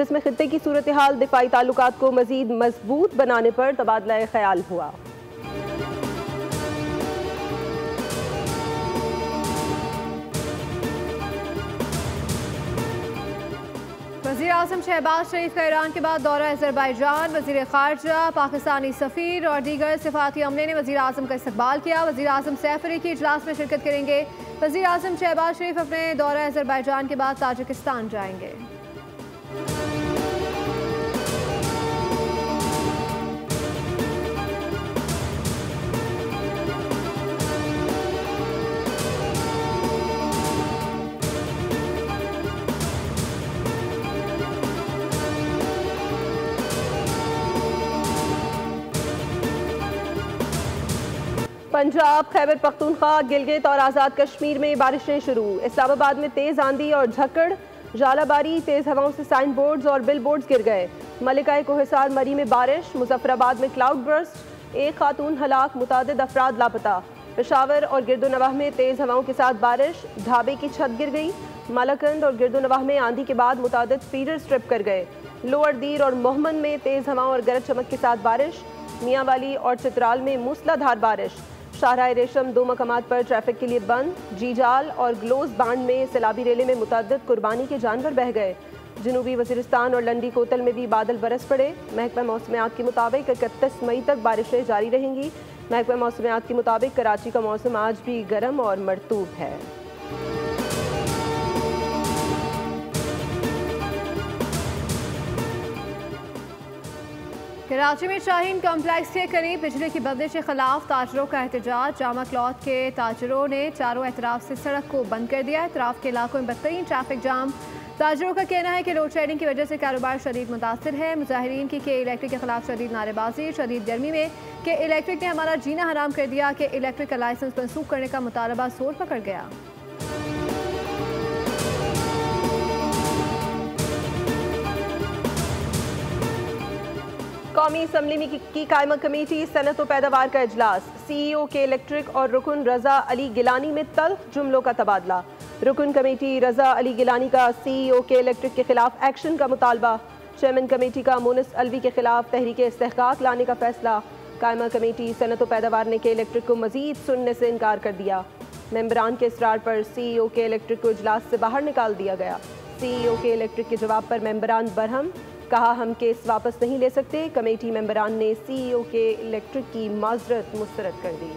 जिसमें खित्ते की सूरत हाल, दिफाई ताल्लुकात को मजीद मजबूत बनाने पर तबादला ख्याल हुआ। वज़ीर आज़म शहबाज शरीफ का ईरान के बाद दौरा अज़रबैजान। वज़ीर ख़ारजा, पाकिस्तानी सफ़ीर और दीगर सिफाती अमले ने वज़ीर आज़म का इस्तकबाल किया। वज़ीर आज़म सैफ अली की इजलास में शिरकत करेंगे। वज़ीर आज़म शहबाज शरीफ अपने दौरा अज़रबैजान के बाद ताजिकिस्तान जाएंगे। पंजाब, खैबर पख्तूनख्वा, गिलगित और आज़ाद कश्मीर में बारिशें शुरू। इस्लामाबाद में तेज़ आंधी और झक्कड़, जालाबारी, तेज़ हवाओं से साइन बोर्ड्स और बिल बोर्ड्स गिर गए। मलिकाए कोहिसार मरी में बारिश। मुजफ्फराबाद में क्लाउड बर्स्ट, एक खातून हलाक, मुतादिद अफराद लापता। पेशावर और गिरदोनवाह में तेज़ हवाओं के साथ बारिश, ढाबे की छत गिर गई। मालाकंद और गिरदोनवाह में आंधी के बाद मुतादिद फीडर स्ट्रिप कर गए। लोअर दीर और मोहम्मन में तेज़ हवाओं और गरज चमक के साथ बारिश। मियांवाली और चित्राल में मूसलाधार बारिश। शाहराह रेशम 2 मकामात पर ट्रैफिक के लिए बंद। जीजाल और ग्लोज बांड में सैलाबी रेले में मुतअद्दिद कुर्बानी के जानवर बह गए। जनूबी वज़ीरिस्तान और लंडी कोतल में भी बादल बरस पड़े। महकमा मौसमियात के मुताबिक 31 मई तक बारिशें जारी रहेंगी। महकमा मौसमियात के मुताबिक कराची का मौसम आज भी गर्म और मरतूब है। कराची में शाहीन कॉम्प्लेक्स के करीब बिजली की बंदिश के खिलाफ ताजरों का एहतजाज। जामा क्लॉथ के ताजरों ने चारों एतराफ से सड़क को बंद कर दिया। एतराफ के इलाकों में बदतरीन ट्रैफिक जाम। ताजरों का कहना है कि लोड शेडिंग की वजह से कारोबार शदीद मुतासर है। मुजाहिरीन की के इलेक्ट्रिक के खिलाफ शदीद नारेबाजी। शदीद गर्मी में के इलेक्ट्रिक ने हमारा जीना हराम कर दिया। कि इलेक्ट्रिक का लाइसेंस मनसूख करने का मुतालबा जोर पकड़ गया। कौमी असम्बली की कायमा कमेटी, सनत व पैदावार का इजलास। CEO के इलेक्ट्रिक और रुकन रजा अली गिलानी में तल्ख जुमलों का तबादला। रुकन कमेटी रजा अली गिलानी का CEO के इलेक्ट्रिक के खिलाफ एक्शन का मुतालबा। चेयरमैन कमेटी का मुनिस अलवी के खिलाफ तहरीक इस्तेहकाक लाने का फैसला। कायमा कमेटी सनत व पैदावार ने के इलेक्ट्रिक को मजीद सुनने से इनकार कर दिया। मेंबरान के इसरार पर CEO के इलेक्ट्रिक को इजलास से बाहर निकाल दिया गया। CEO के इलेक्ट्रिक के जवाब पर मेंबरान बरहम, कहा हम केस वापस नहीं ले सकते। कमेटी मेंबरान ने CEO के इलेक्ट्रिक की माजरत मुस्तरद कर दी।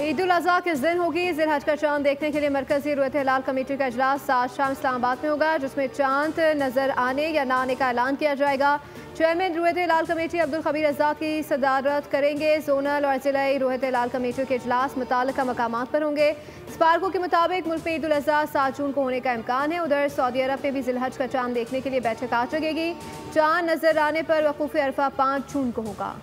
ईद उल अज़हा किस दिन होगी? ज़िलहज का चांद देखने के लिए मरकजी रूयत हिलाल कमेटी का इजलास आज शाम इस्लामाबाद में होगा, जिसमें चांद नजर आने या ना आने का ऐलान किया जाएगा। चेयरमैन रूयत हिलाल कमेटी अब्दुल खबीर आज़ाद की सदारत करेंगे। जोनल और जिलाई रूयत हिलाल कमेटियों के इजलास मुताल्लिका मकामात पर होंगे। स्पार्को के मुताबिक मुल्क में ईद उल अज़हा 7 जून को होने का इम्कान है। उधर सऊदी अरब में भी ज़िलहज का चांद देखने के लिए बैठक आज लगेगी। चांद नजर आने पर वकूफ़ अरफा 5 जून को होगा।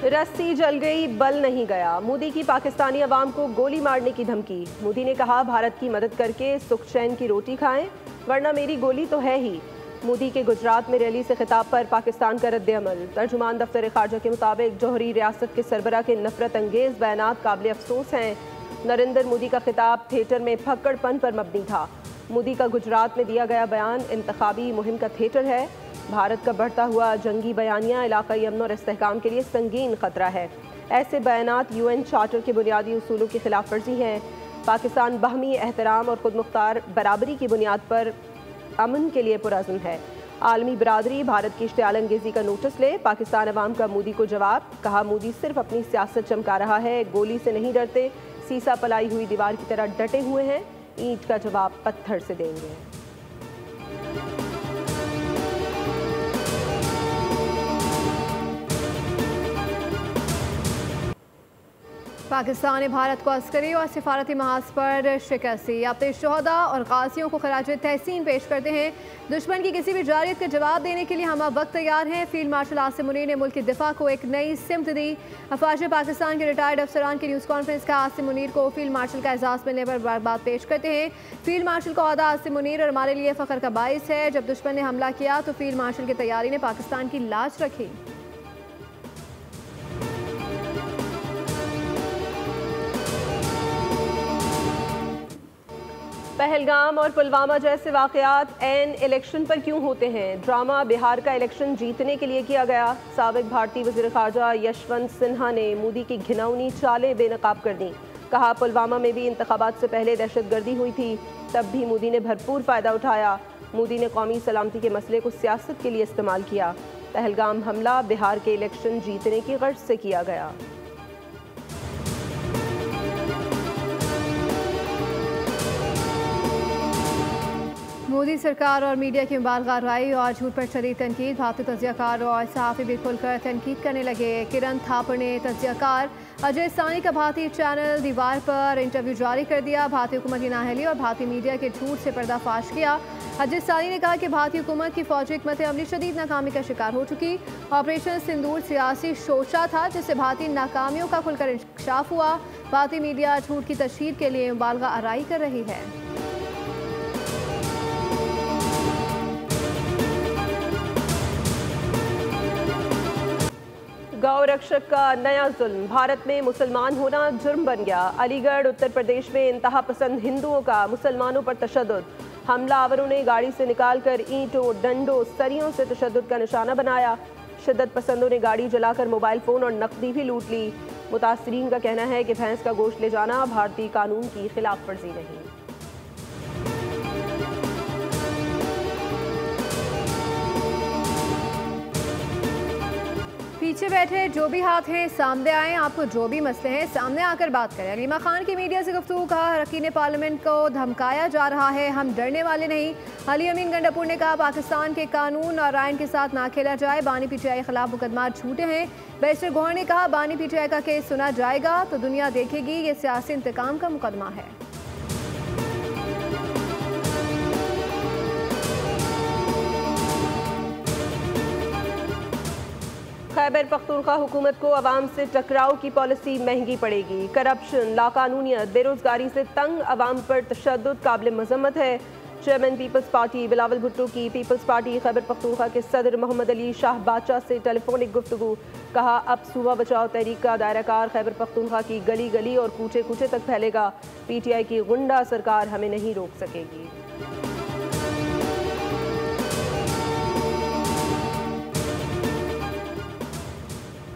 रस्सी जल गई, बल नहीं गया। मोदी की पाकिस्तानी अवाम को गोली मारने की धमकी। मोदी ने कहा भारत की मदद करके सुख चैन की रोटी खाएं, वरना मेरी गोली तो है ही। मोदी के गुजरात में रैली से खिताब पर पाकिस्तान का रद्द-ए-अमल। तर्जुमान दफ्तर खारजा के मुताबिक जौहरी रियासत के सरबरा के नफरत अंगेज बयानात काबिल अफसोस हैं। नरेंद्र मोदी का खिताब थिएटर में फक्कड़पन पर मबनी था। मोदी का गुजरात में दिया गया बयान इंतखाबी मुहिम का थिएटर है। भारत का बढ़ता हुआ जंगी बयानिया इलाकाई अमन और इस्तेहकाम के लिए संगीन खतरा है। ऐसे बयानात UN चार्टर के बुनियादी उसूलों की खिलाफ वर्जी हैं। पाकिस्तान बाहमी एहतराम और खुद मुख्तार बराबरी की बुनियाद पर अमन के लिए पुरअज़्म है। आलमी बरादरी भारत की इश्तियाल अंगेज़ी का नोटिस ले। पाकिस्तान अवाम का मोदी को जवाब, कहा मोदी सिर्फ अपनी सियासत चमका रहा है, गोली से नहीं डरते, सीसा पलाई हुई दीवार की तरह डटे हुए हैं, ईंट का जवाब पत्थर से देंगे। पाकिस्तान ने भारत को अस्करी और सिफारती महाज पर शिकस्त दी। अपने शोहदा और गाजियों को खराज तहसीन पेश करते हैं। दुश्मन की किसी भी जारियत का जवाब देने के लिए हम अब वक्त तैयार हैं। फील्ड मार्शल आसिम मुनीर ने मुल्क की दिफा को एक नई सिमत दी। अफवाज पाकिस्तान के रिटायर्ड अफसरान की न्यूज़ कॉन्फ्रेंस का आसिम मुनीर को फील्ड मार्शल का एजाज़ मिलने पर मुबारकबाद पेश करते हैं। फील्ड मार्शल का ओहदा आसिम मुनीर और हमारे लिए फ़ख्र का बाइस है। जब दुश्मन ने हमला किया तो फील्ड मार्शल की तैयारी ने पाकिस्तान की लाज रखी। पहलगाम और पुलवामा जैसे वाक़यात एन इलेक्शन पर क्यों होते हैं? ड्रामा बिहार का इलेक्शन जीतने के लिए किया गया। साबिक भारतीय वज़ीर ख़ारजा यशवंत सिन्हा ने मोदी की घिनौनी चालें बेनकाब कर दी। कहा पुलवामा में भी इंतखाबात से पहले दहशतगर्दी हुई थी, तब भी मोदी ने भरपूर फ़ायदा उठाया। मोदी ने कौमी सलामती के मसले को सियासत के लिए इस्तेमाल किया। पहलगाम हमला बिहार के इलेक्शन जीतने की गर्ज से किया गया। मोदी सरकार और मीडिया की मुबालगा राय और झूठ पर शदीद तनकीद। भारतीय तज्जियाकार और सहाफ़ी भी खुलकर तनकीद करने लगे। किरण थापर ने तज्जियाकार अजय सानी का भारतीय चैनल दीवार पर इंटरव्यू जारी कर दिया। भारतीय हुकूमत की नाअहली और भारतीय मीडिया के झूठ से पर्दाफाश किया। अजय सानी ने कहा कि भारतीय हुकूमत की फौजी हिकमत अमली शदीद नाकामी का शिकार हो चुकी। ऑपरेशन सिंदूर सियासी शोशा था जिससे भारतीय नाकामियों का खुलकर इंकशाफ हुआ। भारतीय मीडिया झूठ की तशहीर के लिए मुबालगा आराई कर रही है। गौ रक्षक का नया जुल्म, भारत में मुसलमान होना जुर्म बन गया। अलीगढ़ उत्तर प्रदेश में इंतहा पसंद हिंदुओं का मुसलमानों पर तशद्दुद। हमलावरों ने गाड़ी से निकालकर ईंटों, डंडों, सरियों से तशद्दुद का निशाना बनाया। शिद्दत पसंदों ने गाड़ी जलाकर मोबाइल फ़ोन और नकदी भी लूट ली। मुतासरीन का कहना है कि भैंस का गोश्त ले जाना भारतीय कानून की खिलाफ वर्जी नहीं। पीछे बैठे जो भी हाथ हैं सामने आएँ, आपको जो भी मसले हैं सामने आकर बात करें। अलीमा खान की मीडिया से गुफ्तगू। कहा अरकान पार्लियामेंट को धमकाया जा रहा है, हम डरने वाले नहीं। अली अमीन गंडापुर ने कहा पाकिस्तान के कानून और आइन के साथ ना खेला जाए। बानी पीटीआई के खिलाफ मुकदमा झूठे हैं। बैरिस्टर गौहर ने कहा बानी पीटीआई का केस सुना जाएगा तो दुनिया देखेगी ये सियासी इंतकाम का मुकदमा है। खैबर पख्तूनख्वा हुकूमत को अवाम से टकराव की पॉलिसी महंगी पड़ेगी। करप्शन, लाकानूनियत, बेरोजगारी से तंग अवाम पर तशद्दुद काबिल मजम्मत है। चेयरमैन पीपल्स पार्टी बिलावल भुट्टो की पीपल्स पार्टी खैबर पख्तूनख्वा के सदर मोहम्मद अली शाह बादशाह से टेलीफोनिक गुफ्तगू। कहा अब सूबा बचाओ तहरीक का दायराकार खैबर पख्तूनख्वा की गली गली और कूचे कूचे तक फैलेगा। पीटीआई की गुंडा सरकार हमें नहीं रोक सकेगी।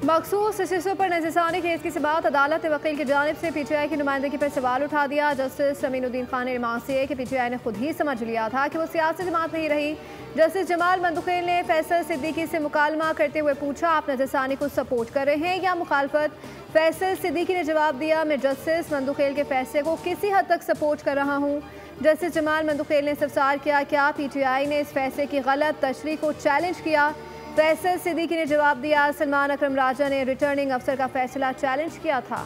मखसूस हिस्सों पर नज़रसानी केस की समाअत अदालत ने वकील की जानिब से पीटीआई की नुमाइंदगी पर सवाल उठा दिया। जस्टिस अमीनुद्दीन खान ने रिमार्क किए कि पीटीआई ने खुद ही समझ लिया था कि वो सियासी जमात नहीं रही। जस्टिस जमाल मंदुखेल ने फैसल सिद्दीकी से मुकालमा करते हुए पूछा आप नज़रसानी को सपोर्ट कर रहे हैं या मुखालफत? फैसल सिद्दीकी ने जवाब दिया मैं जस्टिस मंदुखेल के फैसले को किसी हद तक सपोर्ट कर रहा हूँ। जस्टिस जमाल मंदुखेल ने इस्तफसार किया क्या पीटीआई ने इस फैसले की गलत तशरीह को चैलेंज किया? फैसल सिद्दीकी ने जवाब दिया सलमान अकरम राजा ने रिटर्निंग अफसर का फैसला चैलेंज किया था।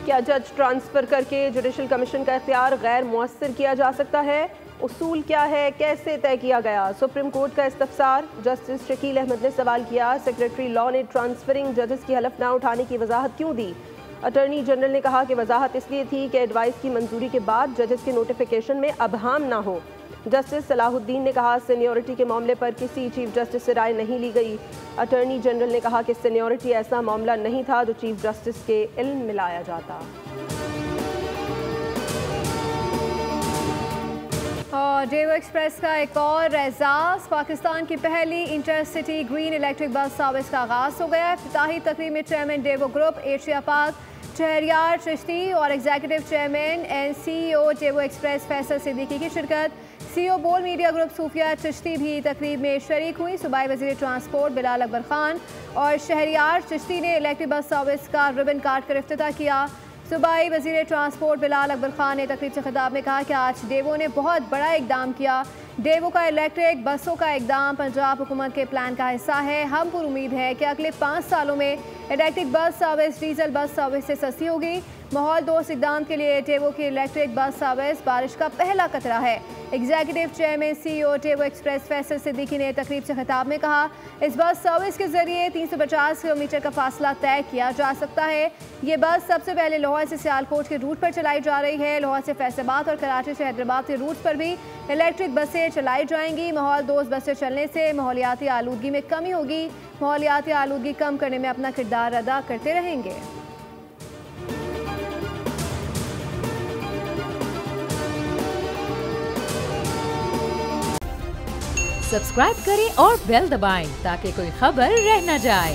क्या जज ट्रांसफर करके जुडिशल कमीशन का इख्तियार गैर मुअस्सर किया जा सकता है? उसूल क्या है, कैसे तय किया गया? सुप्रीम कोर्ट का इस्तफसार। जस्टिस शकील अहमद ने सवाल किया सेक्रेटरी लॉ ने ट्रांसफरिंग जजेस की हलफनामा उठाने की वजाहत क्यों दी? अटॉर्नी जनरल ने कहा कि वजाहत इसलिए थी कि एडवाइस की मंजूरी के बाद जजेस के नोटिफिकेशन में अबहाम ना हो। जस्टिस सलाहुद्दीन ने कहा सीनियरिटी के मामले पर किसी चीफ जस्टिस से राय नहीं ली गई। अटॉर्नी जनरल ने कहा कि सीनियरिटी ऐसा मामला नहीं था जो चीफ जस्टिस के इल्म में लाया जाता। और डेवो एक्सप्रेस का एक और एजाज़, पाकिस्तान की पहली intercity green electric bus service का आगाज़ हो गया। इफ्तिताही तकरीब में चेयरमैन डेवो ग्रुप एशिया पाक शहरियार चिश्ती और executive chairman and CEO Daewoo express Faisal Siddiqui की शिरकत। CEO बोल मीडिया ग्रुप सूफिया चिश्ती भी तकरीब में शरीक हुई। सूबाई वज़ीर ट्रांसपोर्ट बिलाल अकबर खान और शहरियार चिश्ती ने इलेक्ट्रिक बस सर्विस का रिबन काट कर इफ्तिताह किया। सूबाई वजीर ट्रांसपोर्ट बिलाल अकबर खान ने तकरीब से खिताब में कहा कि आज डेवो ने बहुत बड़ा इकदाम किया। डेवो का इलेक्ट्रिक बसों का इकदाम पंजाब हुकूमत के प्लान का हिस्सा है। हम पर उम्मीद है कि अगले 5 सालों में electric bus service diesel bus service से सस्ती होगी। माहौल दोस्त इकदाम के लिए डेवो की इलेक्ट्रिक बस सर्विस बारिश का पहला कतरा है। Executive chairman CEO Daewoo express Faisal Siddiqui ने तकरीब से खिताब में कहा, इस बस सर्विस के जरिए 350 किलोमीटर का फासला तय किया जा सकता है। ये बस सबसे पहले लाहौर से सियालकोट के रूट पर चलाई जा रही है। लाहौर से फैसलाबाद और कराची से हैदराबाद के रूट पर भी इलेक्ट्रिक बसें चलाई जाएंगी। माहौल दोस्त बसें चलने से माहौलियाती आलूदगी में कमी होगी। माहौलियाती आलूदगी कम करने में अपना किरदार अदा करते रहेंगे। सब्सक्राइब करें और बेल दबाएं ताकि कोई खबर रह न जाए।